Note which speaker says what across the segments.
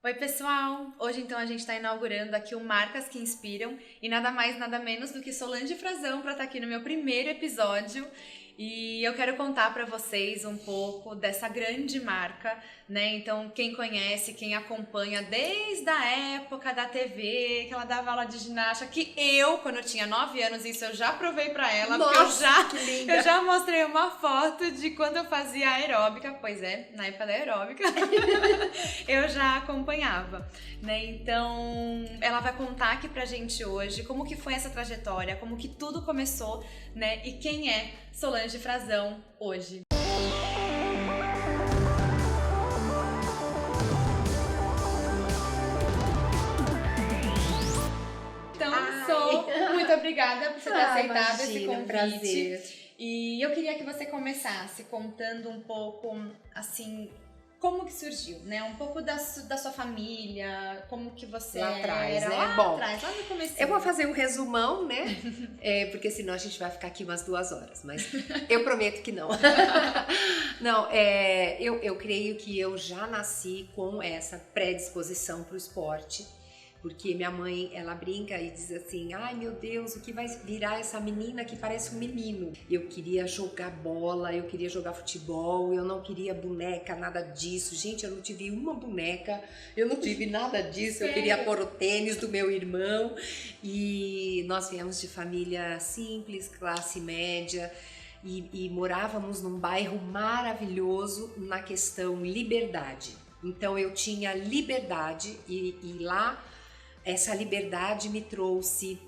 Speaker 1: Oi pessoal, hoje então a gente está inaugurando aqui o Marcas que Inspiram e nada mais nada menos do que Solange Frazão para estar aqui no meu primeiro episódio. E eu quero contar para vocês um pouco dessa grande marca, né? Então, quem conhece, quem acompanha desde a época da TV, que ela dava aula de ginástica, que eu, quando eu tinha 9 anos, isso eu já provei para ela,
Speaker 2: Nossa,
Speaker 1: porque
Speaker 2: que linda.
Speaker 1: eu já mostrei uma foto de quando eu fazia aeróbica, pois é, na época da aeróbica, eu já acompanhava, né? Então, ela vai contar aqui pra gente hoje como que foi essa trajetória, como que tudo começou, né? E quem é Solange Frazão hoje. Então, muito obrigada por você ter aceitado esse convite.
Speaker 2: Prazer.
Speaker 1: E eu queria que você começasse contando um pouco, assim, como que surgiu, né? Um pouco da sua família, como que você
Speaker 2: lá atrás,
Speaker 1: era,
Speaker 2: né?
Speaker 1: lá
Speaker 2: Bom,
Speaker 1: atrás, lá no começo.
Speaker 2: Eu vou fazer um resumão, né? Porque senão a gente vai ficar aqui umas 2 horas, mas eu prometo que não. Não, eu creio que eu já nasci com essa predisposição para o esporte. Porque minha mãe, ela brinca e diz assim, ai meu Deus, o que vai virar essa menina que parece um menino? Eu queria jogar bola, eu queria jogar futebol, eu não queria boneca, nada disso. Gente, eu não tive uma boneca, eu não tive nada disso. Eu queria pôr o tênis do meu irmão. E nós viemos de família simples, classe média. E morávamos num bairro maravilhoso na questão liberdade. Então eu tinha liberdade e lá essa liberdade me trouxe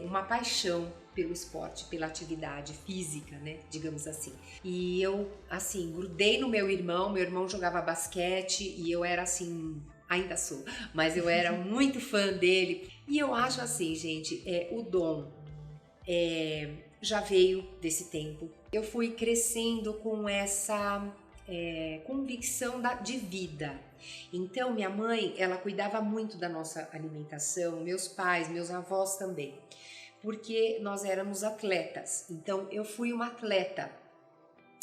Speaker 2: uma paixão pelo esporte, pela atividade física, né, digamos assim. E eu, assim, grudei no meu irmão jogava basquete e eu era assim, ainda sou, mas eu era muito fã dele. E eu acho assim, gente, o dom já veio desse tempo. Eu fui crescendo com essa convicção de vida. Então minha mãe, ela cuidava muito da nossa alimentação, meus pais, meus avós também, porque nós éramos atletas. Então eu fui uma atleta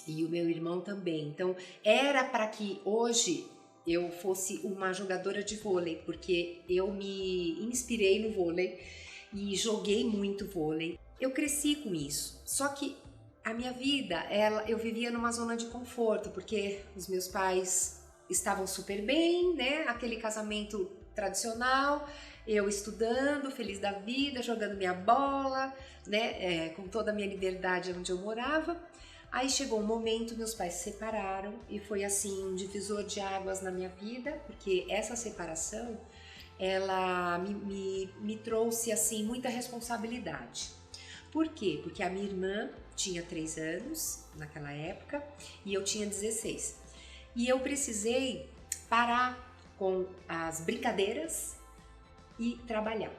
Speaker 2: e o meu irmão também. Então era para que hoje eu fosse uma jogadora de vôlei, porque eu me inspirei no vôlei e joguei muito vôlei. Eu cresci com isso, só que a minha vida, eu vivia numa zona de conforto, porque os meus pais estavam super bem, né? Aquele casamento tradicional, eu estudando, feliz da vida, jogando minha bola, né? Com toda a minha liberdade onde eu morava. Aí chegou um momento, meus pais se separaram e foi assim um divisor de águas na minha vida, porque essa separação, ela me trouxe assim muita responsabilidade. Por quê? Porque a minha irmã tinha 3 anos naquela época e eu tinha 16. E eu precisei parar com as brincadeiras e trabalhar.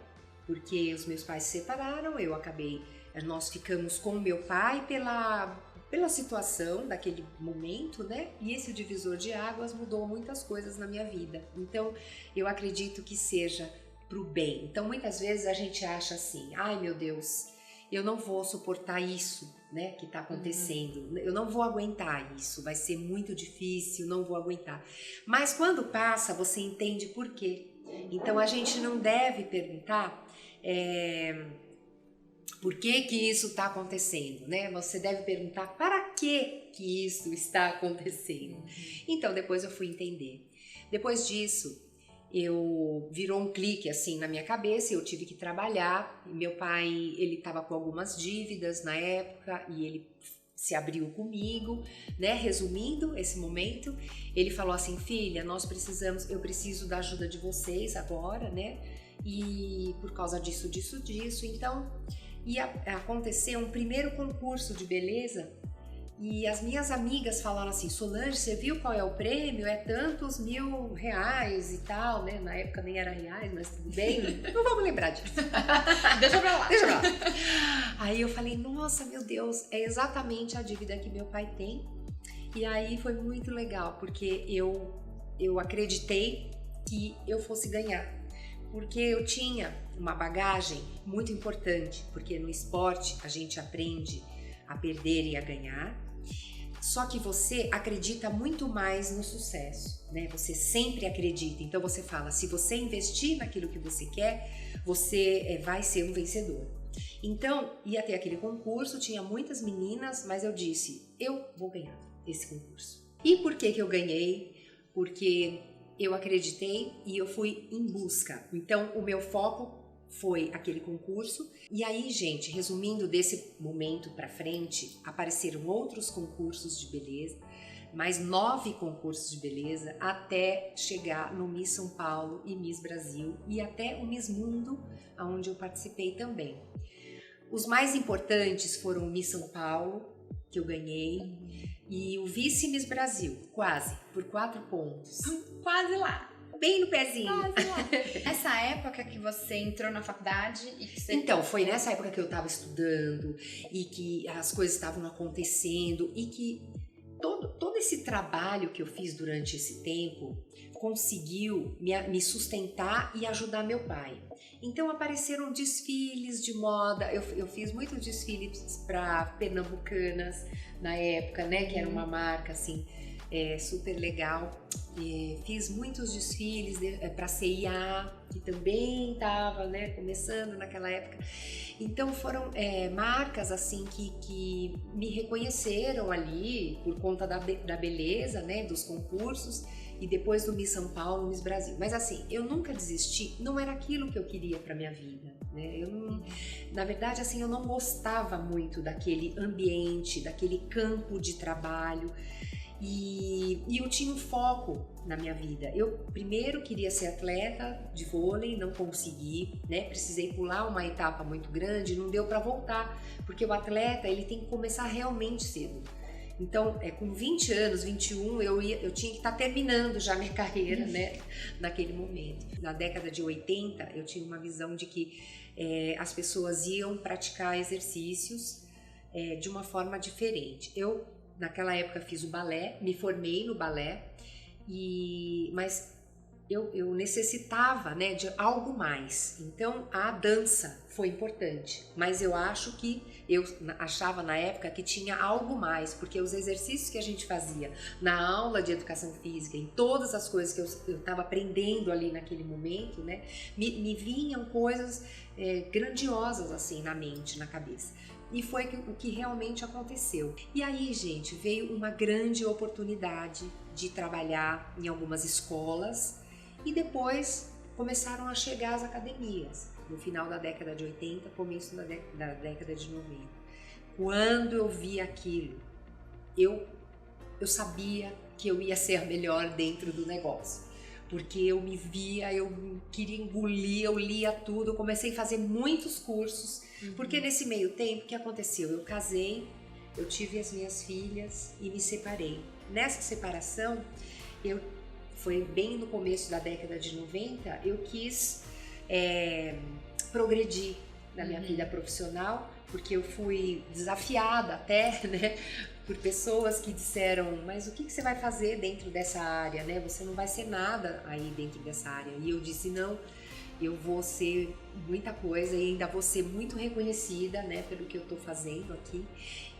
Speaker 2: Porque os meus pais se separaram, nós ficamos com o meu pai pela situação daquele momento, né? E esse divisor de águas mudou muitas coisas na minha vida. Então, eu acredito que seja pro bem. Então, muitas vezes a gente acha assim, ai meu Deus, eu não vou suportar isso, né, que tá acontecendo. Eu não vou aguentar isso, vai ser muito difícil, não vou aguentar. Mas quando passa, você entende por quê. Então a gente não deve perguntar por que isso está acontecendo, né? Você deve perguntar para que isso está acontecendo. Então depois eu fui entender. Depois disso, virou um clique assim na minha cabeça, eu tive que trabalhar. Meu pai, ele estava com algumas dívidas na época e ele se abriu comigo, né? Resumindo esse momento, ele falou assim, filha, eu preciso da ajuda de vocês agora, né? E por causa disso. Então ia acontecer um primeiro concurso de beleza. E as minhas amigas falaram assim, Solange, você viu qual é o prêmio? É tantos mil reais e tal, né? Na época nem era reais, mas tudo bem. Não vamos lembrar disso.
Speaker 1: Deixa pra lá.
Speaker 2: Aí eu falei, nossa, meu Deus, é exatamente a dívida que meu pai tem. E aí foi muito legal, porque eu acreditei que eu fosse ganhar. Porque eu tinha uma bagagem muito importante, porque no esporte a gente aprende a perder e a ganhar. Só que você acredita muito mais no sucesso, né? Você sempre acredita. Então você fala, se você investir naquilo que você quer, você vai ser um vencedor. Então, ia ter aquele concurso, tinha muitas meninas, mas eu disse, eu vou ganhar esse concurso. E por que eu ganhei? Porque eu acreditei e eu fui em busca. Então, o meu foco foi aquele concurso. E aí, gente, resumindo desse momento pra frente, apareceram outros concursos de beleza, mais 9 concursos de beleza, até chegar no Miss São Paulo e Miss Brasil e até o Miss Mundo, onde eu participei também. Os mais importantes foram o Miss São Paulo, que eu ganhei, e o Vice Miss Brasil, quase, por 4 pontos.
Speaker 1: Quase lá.
Speaker 2: Bem no pezinho.
Speaker 1: Quase lá. Essa época que você entrou na faculdade e que você...
Speaker 2: Então, foi nessa época que eu estava estudando e que as coisas estavam acontecendo e que todo esse trabalho que eu fiz durante esse tempo conseguiu me sustentar e ajudar meu pai. Então apareceram desfiles de moda, eu fiz muitos desfiles para Pernambucanas na época, né, que era uma marca assim super legal. Fiz muitos desfiles para CIA, que também estava, né, começando naquela época. Então foram marcas assim que me reconheceram ali por conta da beleza, né, dos concursos. E depois do Miss São Paulo, Miss Brasil. Mas assim, eu nunca desisti, não era aquilo que eu queria para minha vida, né? Na verdade, assim, eu não gostava muito daquele ambiente, daquele campo de trabalho. E eu tinha um foco na minha vida. Eu primeiro queria ser atleta de vôlei, não consegui, né? Precisei pular uma etapa muito grande, não deu para voltar, porque o atleta ele tem que começar realmente cedo. Então, com 20 anos, 21, eu tinha que estar terminando já minha carreira, né, naquele momento. Na década de 80, eu tinha uma visão de que as pessoas iam praticar exercícios de uma forma diferente. Eu, naquela época, fiz o balé, me formei no balé, mas eu necessitava, né, de algo mais. Então, a dança foi importante, mas eu achava na época que tinha algo mais, porque os exercícios que a gente fazia na aula de educação física, em todas as coisas que eu estava aprendendo ali naquele momento, né, me vinham coisas grandiosas assim na mente, na cabeça. E foi o que realmente aconteceu. E aí, gente, veio uma grande oportunidade de trabalhar em algumas escolas e depois começaram a chegar as academias. No final da década de 80, começo da década de 90. Quando eu vi aquilo, eu sabia que eu ia ser a melhor dentro do negócio. Porque eu me via, eu queria engolir, eu lia tudo, eu comecei a fazer muitos cursos. Porque nesse meio tempo, o que aconteceu? Eu casei, eu tive as minhas filhas e me separei. Nessa separação, foi bem no começo da década de 90, eu quis progredir na minha vida profissional, porque eu fui desafiada até, né, por pessoas que disseram, mas o que você vai fazer dentro dessa área, né? Você não vai ser nada aí dentro dessa área. E eu disse, não, eu vou ser muita coisa e ainda vou ser muito reconhecida, né, pelo que eu tô fazendo aqui.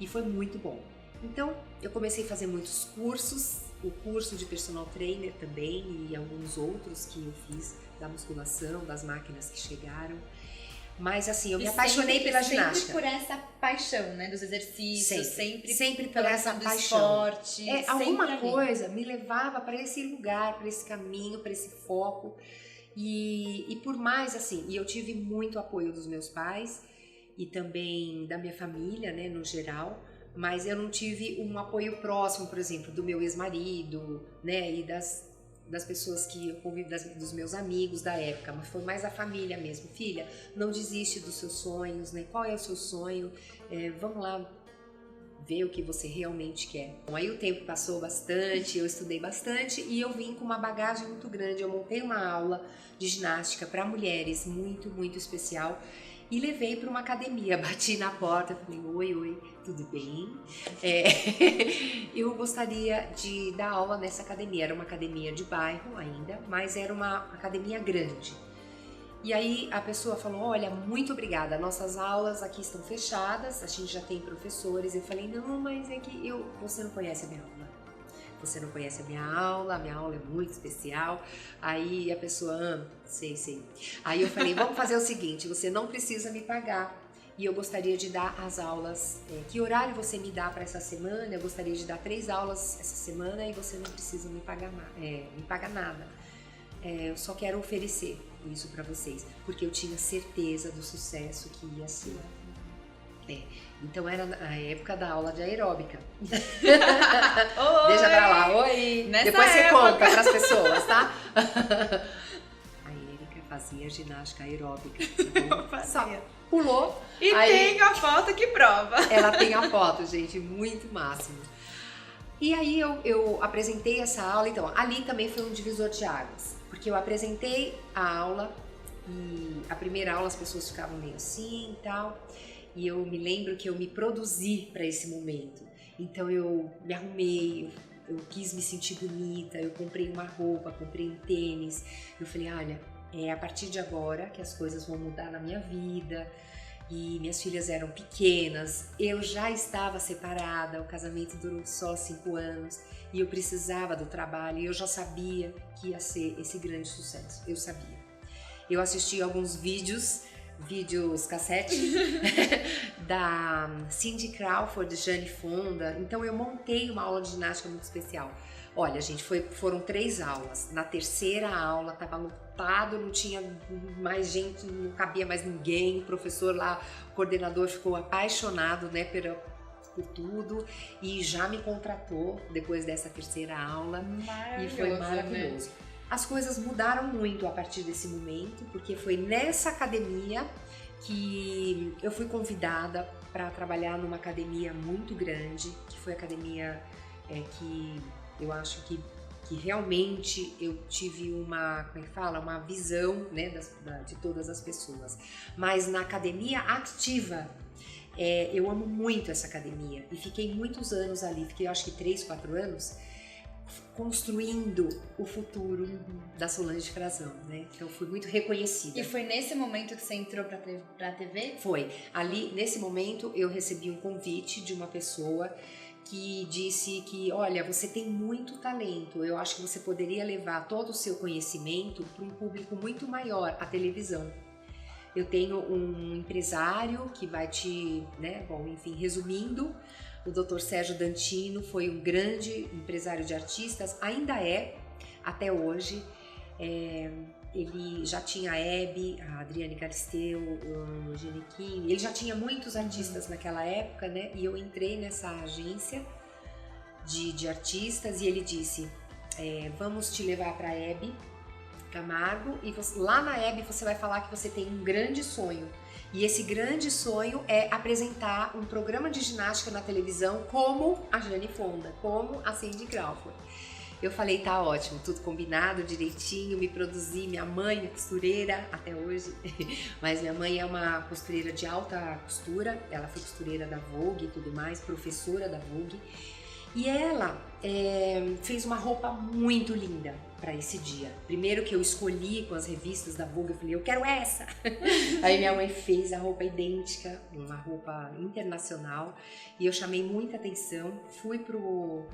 Speaker 2: E foi muito bom. Então, eu comecei a fazer muitos cursos, o curso de personal trainer também e alguns outros que eu fiz, da musculação, das máquinas que chegaram. Mas assim, eu me apaixonei pela ginástica.
Speaker 1: Sempre por essa paixão, né, dos exercícios, sempre
Speaker 2: por essa paixão.
Speaker 1: Esporte.
Speaker 2: Alguma coisa me levava para esse lugar, para esse caminho, para esse foco. E por mais assim, e eu tive muito apoio dos meus pais e também da minha família, né, no geral. Mas eu não tive um apoio próximo, por exemplo, do meu ex-marido, né, e das pessoas que eu convivo, dos meus amigos da época, mas foi mais a família mesmo. Filha, não desiste dos seus sonhos, né? Qual é o seu sonho? Vamos lá ver o que você realmente quer. Bom, aí o tempo passou bastante, eu estudei bastante e eu vim com uma bagagem muito grande. Eu montei uma aula de ginástica para mulheres muito, muito especial. E levei para uma academia, bati na porta, falei, oi, tudo bem? Eu gostaria de dar aula nessa academia, era uma academia de bairro ainda, mas era uma academia grande. E aí a pessoa falou, olha, muito obrigada, nossas aulas aqui estão fechadas, a gente já tem professores. Eu falei, não, mas é que você não conhece a minha aula. Você não conhece a minha aula é muito especial. Aí a pessoa, sei. Aí eu falei, vamos fazer o seguinte, você não precisa me pagar. E eu gostaria de dar as aulas, que horário você me dá para essa semana? Eu gostaria de dar 3 aulas essa semana e você não precisa me pagar nada. Eu só quero oferecer isso para vocês, porque eu tinha certeza do sucesso que ia ser. Então era a época da aula de aeróbica. Deixa pra lá, oi! Depois você conta pras pessoas, tá? A Érica fazia ginástica aeróbica. Só pulou.
Speaker 1: E aí, tem a foto que prova.
Speaker 2: Ela tem a foto, gente, muito máximo. E aí eu apresentei essa aula, então ali também foi um divisor de águas, porque eu apresentei a aula e a primeira aula as pessoas ficavam meio assim e tal. E eu me lembro que eu me produzi para esse momento. Então eu me arrumei, eu quis me sentir bonita, eu comprei uma roupa, comprei um tênis. Eu falei, olha, é a partir de agora que as coisas vão mudar na minha vida. E minhas filhas eram pequenas, eu já estava separada, o casamento durou só 5 anos. E eu precisava do trabalho e eu já sabia que ia ser esse grande sucesso, eu sabia. Eu assisti alguns vídeos cassete da Cindy Crawford, Jane Fonda. Então eu montei uma aula de ginástica muito especial. Olha, gente, foram 3 aulas. Na terceira aula estava lotado, não tinha mais gente, não cabia mais ninguém. O professor lá, o coordenador, ficou apaixonado, né, por tudo e já me contratou depois dessa terceira aula. E foi maravilhoso. Né? As coisas mudaram muito a partir desse momento, porque foi nessa academia que eu fui convidada para trabalhar numa academia muito grande, que foi a academia que eu acho que realmente eu tive uma visão, né, de todas as pessoas. Mas na academia ativa, eu amo muito essa academia e fiquei muitos anos ali, fiquei acho que 3, 4 anos, construindo o futuro da Solange Frazão, né? Então fui muito reconhecida.
Speaker 1: E foi nesse momento que você entrou pra TV?
Speaker 2: Foi. Ali, nesse momento, eu recebi um convite de uma pessoa que disse que, olha, você tem muito talento, eu acho que você poderia levar todo o seu conhecimento para um público muito maior, a televisão. Eu tenho um empresário que vai te, né, bom, enfim, resumindo, o Dr. Sérgio Dantino foi um grande empresário de artistas, ainda é, até hoje. Ele já tinha a Hebe, a Adriane Galisteu, o Ginequini, ele já tinha muitos artistas naquela época, né? E eu entrei nessa agência de artistas e ele disse, vamos te levar para a Hebe Camargo e lá na Hebe você vai falar que você tem um grande sonho. E esse grande sonho é apresentar um programa de ginástica na televisão como a Jane Fonda, como a Cindy Crawford. Eu falei, tá ótimo, tudo combinado, direitinho, me produzi. Minha mãe é costureira até hoje, mas minha mãe é uma costureira de alta costura, ela foi costureira da Vogue e tudo mais, professora da Vogue. E ela fez uma roupa muito linda para esse dia. Primeiro que eu escolhi com as revistas da Vogue, eu falei, eu quero essa! Aí minha mãe fez a roupa idêntica, uma roupa internacional, e eu chamei muita atenção, fui pro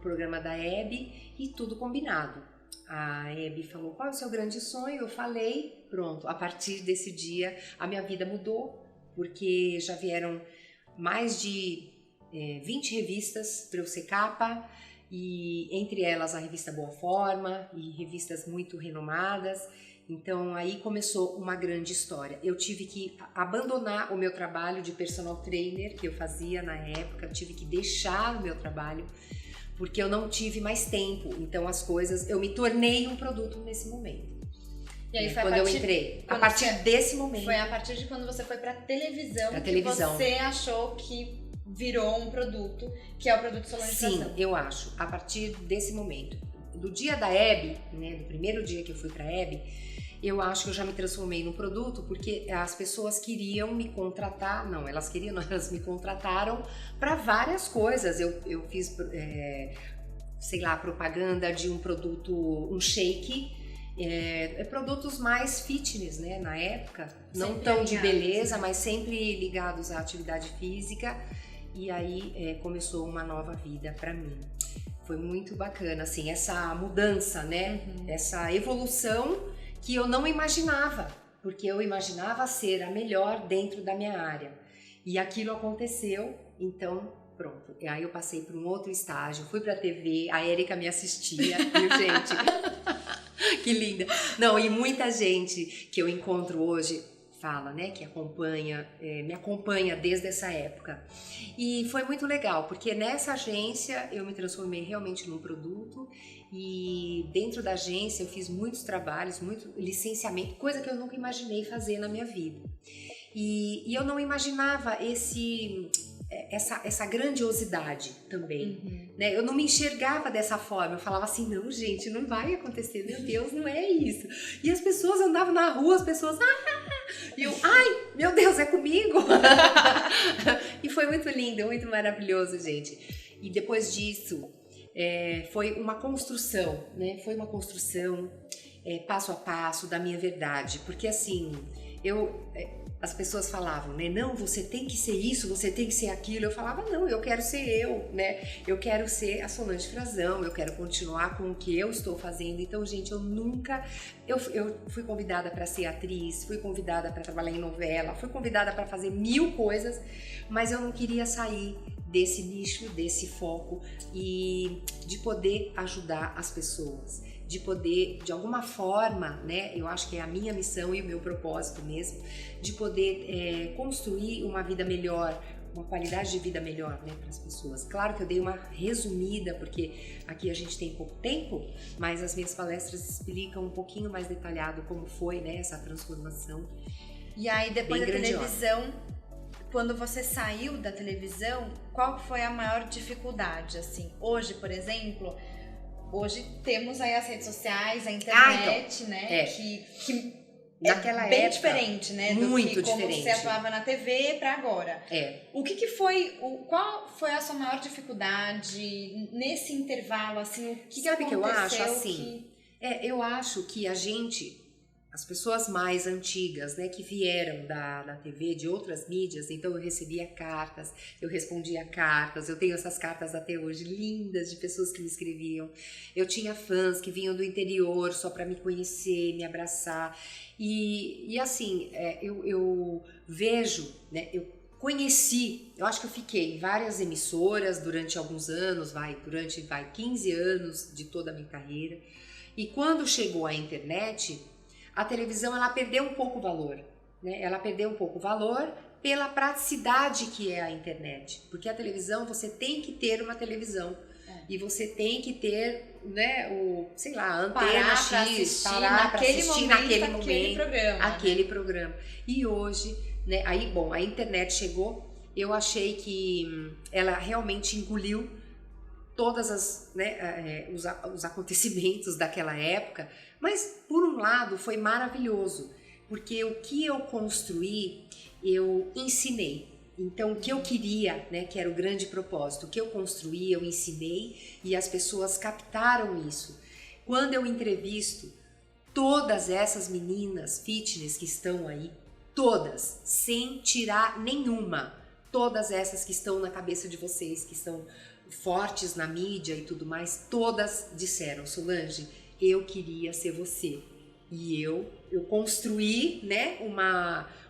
Speaker 2: programa da Hebe e tudo combinado. A Hebe falou, qual é o seu grande sonho? Eu falei, pronto, a partir desse dia a minha vida mudou, porque já vieram mais de 20 revistas para eu ser capa, e entre elas a revista Boa Forma e revistas muito renomadas. Então aí começou uma grande história. Eu tive que abandonar o meu trabalho de personal trainer que eu fazia na época, eu tive que deixar o meu trabalho porque eu não tive mais tempo. Então as coisas, eu me tornei um produto nesse momento.
Speaker 1: E aí foi
Speaker 2: quando eu entrei, a partir desse momento.
Speaker 1: Foi a partir de quando você foi pra televisão você achou que virou um produto, que é o produto Solange Frazão.
Speaker 2: Sim, eu acho. A partir desse momento. Do dia da Hebe, né, do primeiro dia que eu fui pra Hebe, eu acho que eu já me transformei num produto, porque as pessoas queriam me contratar. Não, elas queriam, não, elas me contrataram para várias coisas. Eu fiz, sei lá, propaganda de um produto, um shake, produtos mais fitness, né, na época, não
Speaker 1: Sempre
Speaker 2: tão de
Speaker 1: alinhados,
Speaker 2: beleza,
Speaker 1: né?
Speaker 2: mas sempre ligados à atividade física. E aí começou uma nova vida para mim. Foi muito bacana, assim, essa mudança, né, essa evolução que eu não imaginava, porque eu imaginava ser a melhor dentro da minha área. E aquilo aconteceu, então pronto. E aí eu passei para um outro estágio, fui pra TV, a Érica me assistia, viu, gente? Que linda. Não, e muita gente que eu encontro hoje fala, né, que acompanha, me acompanha desde essa época. E foi muito legal, porque nessa agência eu me transformei realmente num produto e dentro da agência eu fiz muitos trabalhos, muito licenciamento, coisa que eu nunca imaginei fazer na minha vida. E eu não imaginava essa grandiosidade também, né? Eu não me enxergava dessa forma, eu falava assim, não, gente, não vai acontecer, meu Deus, não é isso. E as pessoas andavam na rua, as pessoas, e eu, ai, meu Deus, é comigo. E foi muito lindo, muito maravilhoso, gente. E depois disso, foi uma construção, né? Foi uma construção passo a passo da minha verdade, porque assim, as pessoas falavam, né? Não, você tem que ser isso, você tem que ser aquilo. Eu falava, não, eu quero ser eu, né? Eu quero ser a Solange Frazão, eu quero continuar com o que eu estou fazendo. Então, gente, eu nunca... Eu fui convidada para ser atriz, fui convidada para trabalhar em novela, fui convidada para fazer 1000 coisas, mas eu não queria sair desse nicho, desse foco e de poder ajudar as pessoas. De poder, de alguma forma, né, eu acho que é a minha missão e o meu propósito mesmo, de poder construir uma vida melhor, uma qualidade de vida melhor, né, para as pessoas. Claro que eu dei uma resumida, porque aqui a gente tem pouco tempo, mas as minhas palestras explicam um pouquinho mais detalhado como foi, né, essa transformação.
Speaker 1: E aí, depois da
Speaker 2: grandiosa.
Speaker 1: televisão, quando você saiu da televisão, qual foi a maior dificuldade, assim? Hoje, por exemplo... Hoje temos aí as redes sociais, a internet,
Speaker 2: então,
Speaker 1: né? Que
Speaker 2: naquela
Speaker 1: bem
Speaker 2: época,
Speaker 1: diferente, né?
Speaker 2: Muito
Speaker 1: do que como
Speaker 2: diferente.
Speaker 1: você atuava na TV para agora. O que foi, qual foi a sua maior dificuldade nesse intervalo, assim? O que
Speaker 2: Sabe
Speaker 1: aconteceu?
Speaker 2: Que eu acho assim? Eu acho que a gente, as pessoas mais antigas, né, que vieram da TV, de outras mídias, então eu recebia cartas, eu respondia cartas, eu tenho essas cartas até hoje, lindas, de pessoas que me escreviam. Eu tinha fãs que vinham do interior só para me conhecer, me abraçar. E assim, eu vejo, né, eu acho que eu fiquei em várias emissoras durante alguns anos, durante 15 anos de toda a minha carreira. E quando chegou a internet, a televisão ela perdeu um pouco o valor, né? Ela perdeu um pouco o valor pela praticidade que é a internet, porque a televisão você tem que ter uma televisão e você tem que ter, né, a antena X, parar para assistir naquele momento aquele programa. E hoje, né? Aí bom, a internet chegou, eu achei que ela realmente engoliu todas os acontecimentos daquela época, mas por um lado foi maravilhoso, porque o que eu construí, eu ensinei. Então o que eu queria, né, que era o grande propósito, o que eu construí, eu ensinei e as pessoas captaram isso. Quando eu entrevisto todas essas meninas fitness que estão aí, todas, sem tirar nenhuma, todas essas que estão na cabeça de vocês, que são fortes na mídia e tudo mais, todas disseram, Solange, eu queria ser você. E eu construí, né,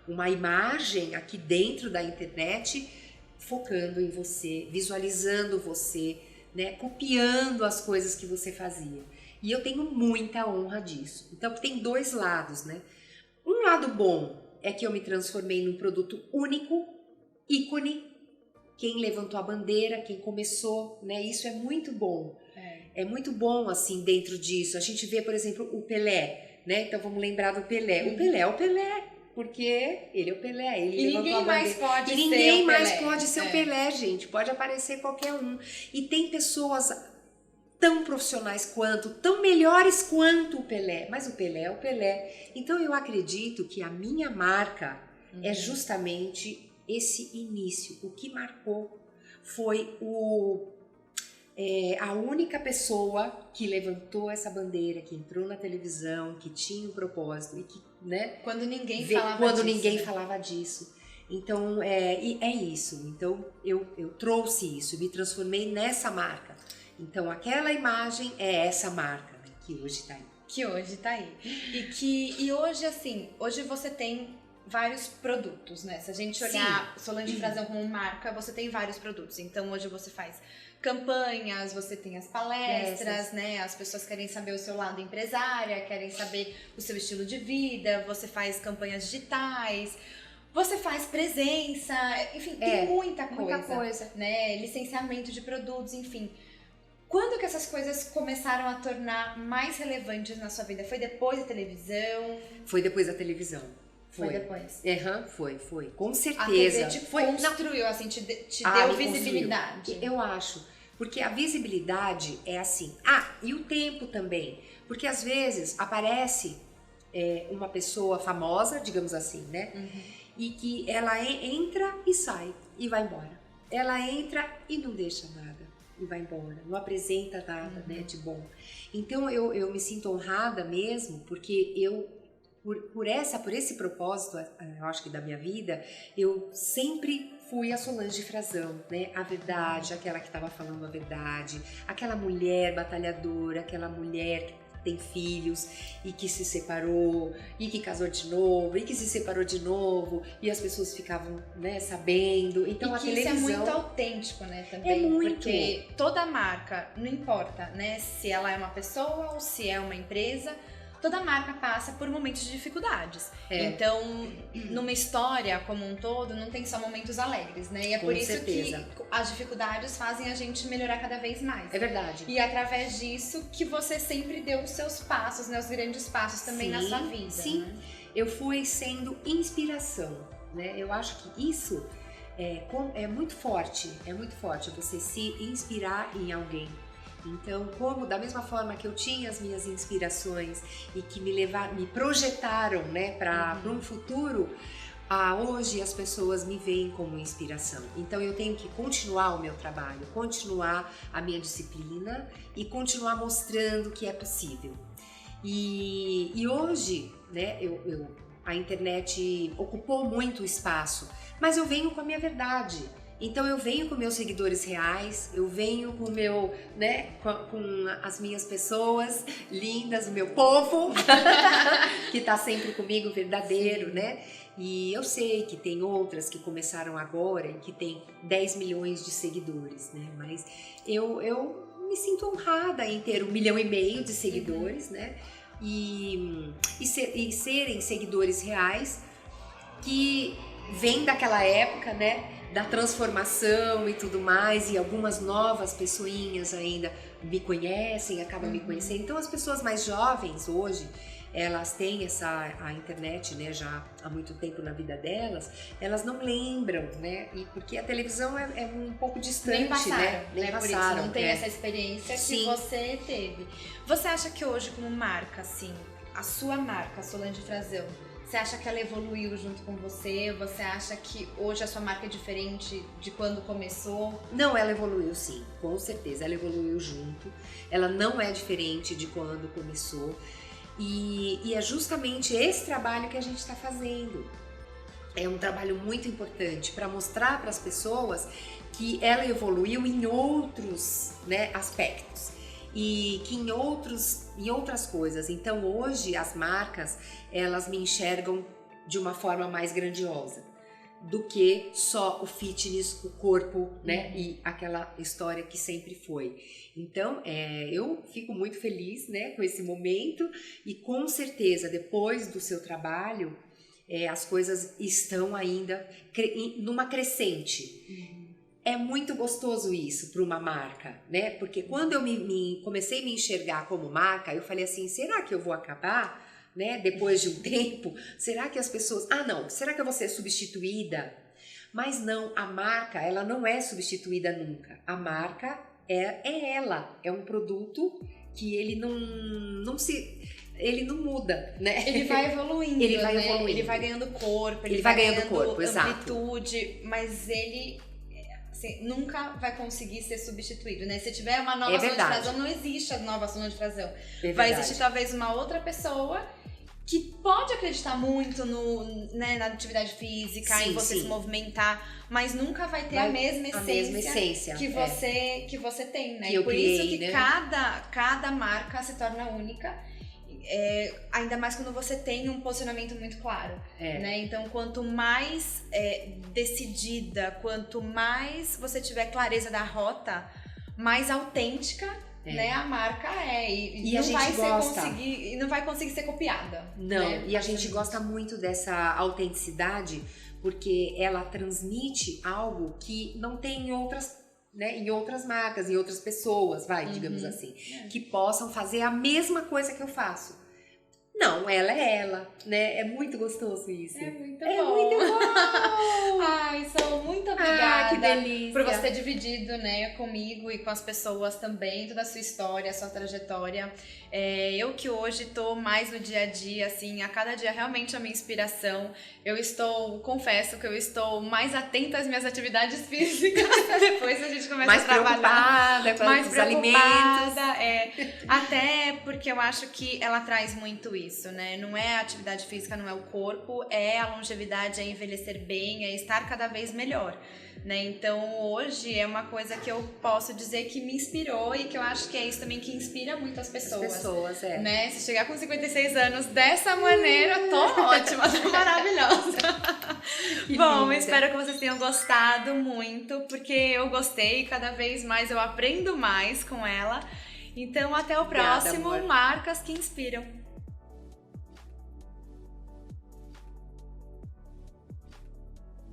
Speaker 2: uma imagem aqui dentro da internet, focando em você, visualizando você, né, copiando as coisas que você fazia. E eu tenho muita honra disso. Então tem dois lados, né? Um lado bom é que eu me transformei num produto único, ícone. Quem levantou a bandeira, quem começou, né? Isso é muito bom. É muito bom, assim, dentro disso. A gente vê, por exemplo, o Pelé, né? Então vamos lembrar do Pelé. O Pelé é o Pelé, porque ele é o Pelé. Ele levantou a bandeira. E ninguém mais pode ser o Pelé, gente. Pode aparecer qualquer um. E tem pessoas tão profissionais quanto, tão melhores quanto o Pelé. Mas o Pelé é o Pelé. Então eu acredito que a minha marca é justamente esse início. O que marcou foi a única pessoa que levantou essa bandeira, que entrou na televisão, que tinha um propósito e que, né?
Speaker 1: Quando ninguém
Speaker 2: falava disso. Então, é isso. Então, eu trouxe isso, me transformei nessa marca. Então, aquela imagem é essa marca, né, que hoje tá aí.
Speaker 1: E hoje, assim, hoje você tem vários produtos, né? Se a gente olhar Solange Frazão como marca, você tem vários produtos. Então, hoje você faz campanhas, você tem as palestras, né? As pessoas querem saber o seu lado empresária, querem saber o seu estilo de vida, você faz campanhas digitais, você faz presença, enfim, tem muita coisa, né? Licenciamento de produtos, enfim. Quando que essas coisas começaram a tornar mais relevantes na sua vida? Foi depois da televisão?
Speaker 2: Foi depois da televisão.
Speaker 1: Foi depois?
Speaker 2: Foi. Com certeza.
Speaker 1: A TV te construiu, assim, te deu visibilidade.
Speaker 2: Construiu. Eu acho. Porque a visibilidade é assim. E o tempo também. Porque às vezes aparece uma pessoa famosa, digamos assim, né? Uhum. E que ela entra e sai e vai embora. Ela entra e não deixa nada e vai embora. Não apresenta nada, né, de bom. Então eu me sinto honrada mesmo, porque por esse propósito, eu acho que da minha vida, eu sempre fui a Solange Frazão, né? A verdade, aquela que estava falando a verdade, aquela mulher batalhadora, aquela mulher que tem filhos e que se separou e que casou de novo e que se separou de novo e as pessoas ficavam, né, sabendo. Então
Speaker 1: e
Speaker 2: a
Speaker 1: que
Speaker 2: televisão
Speaker 1: isso é muito autêntico, né, também.
Speaker 2: É muito.
Speaker 1: Porque toda marca, não importa, né, se ela é uma pessoa ou se é uma empresa, toda marca passa por momentos de dificuldades. Então, numa história como um todo, não tem só momentos alegres, né? E é por isso que as dificuldades fazem a gente melhorar cada vez mais.
Speaker 2: É verdade.
Speaker 1: E através disso que você sempre deu os seus passos, né? Os grandes passos também na sua vida.
Speaker 2: Sim, né? Eu fui sendo inspiração, né? Eu acho que isso é muito forte, você se inspirar em alguém. Então, da mesma forma que eu tinha as minhas inspirações e que me projetaram, né, para um futuro, hoje as pessoas me veem como inspiração. Então, eu tenho que continuar o meu trabalho, continuar a minha disciplina e continuar mostrando que é possível. E hoje, né, a internet ocupou muito espaço, mas eu venho com a minha verdade. Então eu venho com meus seguidores reais, eu venho com com as minhas pessoas lindas, o meu povo, que tá sempre comigo, verdadeiro, né? E eu sei que tem outras que começaram agora e que tem 10 milhões de seguidores, né? Mas eu me sinto honrada em ter 1,5 milhão de seguidores, né? E serem seguidores reais que vêm daquela época, né? Da transformação e tudo mais, e algumas novas pessoinhas ainda me conhecem, acabam me conhecendo. Então as pessoas mais jovens hoje, elas têm a internet, né, já há muito tempo na vida delas, elas não lembram, né, e porque a televisão é um pouco distante,
Speaker 1: nem passaram,
Speaker 2: né? Nem
Speaker 1: passaram, por isso não tem essa experiência que você teve. Você acha que hoje, como marca, assim, a sua marca, Solange Frazão, você acha que ela evoluiu junto com você? Você acha que hoje a sua marca é diferente de quando começou?
Speaker 2: Não, ela evoluiu sim, com certeza. Ela evoluiu junto. Ela não é diferente de quando começou. E é justamente esse trabalho que a gente está fazendo. É um trabalho muito importante para mostrar para as pessoas que ela evoluiu em outros, né, aspectos. E que em outras coisas. Então hoje as marcas, elas me enxergam de uma forma mais grandiosa do que só o fitness, o corpo, né, e aquela história que sempre foi. Então eu fico muito feliz, né, com esse momento e com certeza depois do seu trabalho as coisas estão ainda numa crescente. É muito gostoso isso para uma marca, né? Porque quando eu comecei a me enxergar como marca, eu falei assim, será que eu vou acabar, né? Depois de um tempo, será que as pessoas... não, será que eu vou ser substituída? Mas não, a marca, ela não é substituída nunca. A marca é ela, é um produto que ele não muda, né?
Speaker 1: Ele vai evoluindo,
Speaker 2: ele vai evoluindo.
Speaker 1: Ele vai ganhando corpo,
Speaker 2: ele vai ganhando corpo,
Speaker 1: amplitude, exato. Mas ele... nunca vai conseguir ser substituído, né? Se tiver uma nova
Speaker 2: É
Speaker 1: salão de
Speaker 2: verdade.
Speaker 1: frasão, não existe a nova salão de frasão.
Speaker 2: É
Speaker 1: Vai
Speaker 2: verdade.
Speaker 1: existir talvez uma outra pessoa que pode acreditar muito né, na atividade física,
Speaker 2: Sim,
Speaker 1: em você
Speaker 2: sim.
Speaker 1: se movimentar, mas nunca vai ter a mesma essência que você tem, né?
Speaker 2: Que eu
Speaker 1: Por
Speaker 2: criei,
Speaker 1: isso que
Speaker 2: né?
Speaker 1: cada marca se torna única. Ainda mais quando você tem um posicionamento muito claro, né? Então, quanto mais decidida, quanto mais você tiver clareza da rota, mais autêntica, né, a marca e
Speaker 2: a
Speaker 1: não
Speaker 2: gente
Speaker 1: vai
Speaker 2: gosta.
Speaker 1: não vai conseguir ser copiada.
Speaker 2: Não,
Speaker 1: né?
Speaker 2: e a gente gosta muito dessa autenticidade porque ela transmite algo que não tem em outras, né, em outras marcas, em outras pessoas, digamos assim, que possam fazer a mesma coisa que eu faço. Não, ela é ela, né? É muito gostoso isso.
Speaker 1: É muito
Speaker 2: É
Speaker 1: bom.
Speaker 2: muito bom!
Speaker 1: Ai, Sol, muito obrigada
Speaker 2: que delícia!
Speaker 1: por você ter dividido, né, comigo e com as pessoas também, toda a sua história, a sua trajetória. Eu que hoje tô mais no dia a dia, assim, a cada dia realmente é a minha inspiração. Confesso que eu estou mais atenta às minhas atividades físicas. Depois a gente começa
Speaker 2: mais
Speaker 1: a trabalhar.
Speaker 2: preocupada
Speaker 1: Mais
Speaker 2: com os
Speaker 1: preocupada,
Speaker 2: alimentos.
Speaker 1: Até porque eu acho que ela traz muito isso, né? Não é a atividade física, não é o corpo, é a longevidade, é envelhecer bem, é estar cada vez melhor, né? Então hoje é uma coisa que eu posso dizer que me inspirou e que eu acho que é isso também que inspira muitas pessoas. Né? Se chegar com 56 anos dessa maneira, tô ótima, tô maravilhosa. Bom, espero que vocês tenham gostado muito, porque eu gostei e cada vez mais eu aprendo mais com ela. Então até o próximo
Speaker 2: amor.
Speaker 1: Marcas que Inspiram.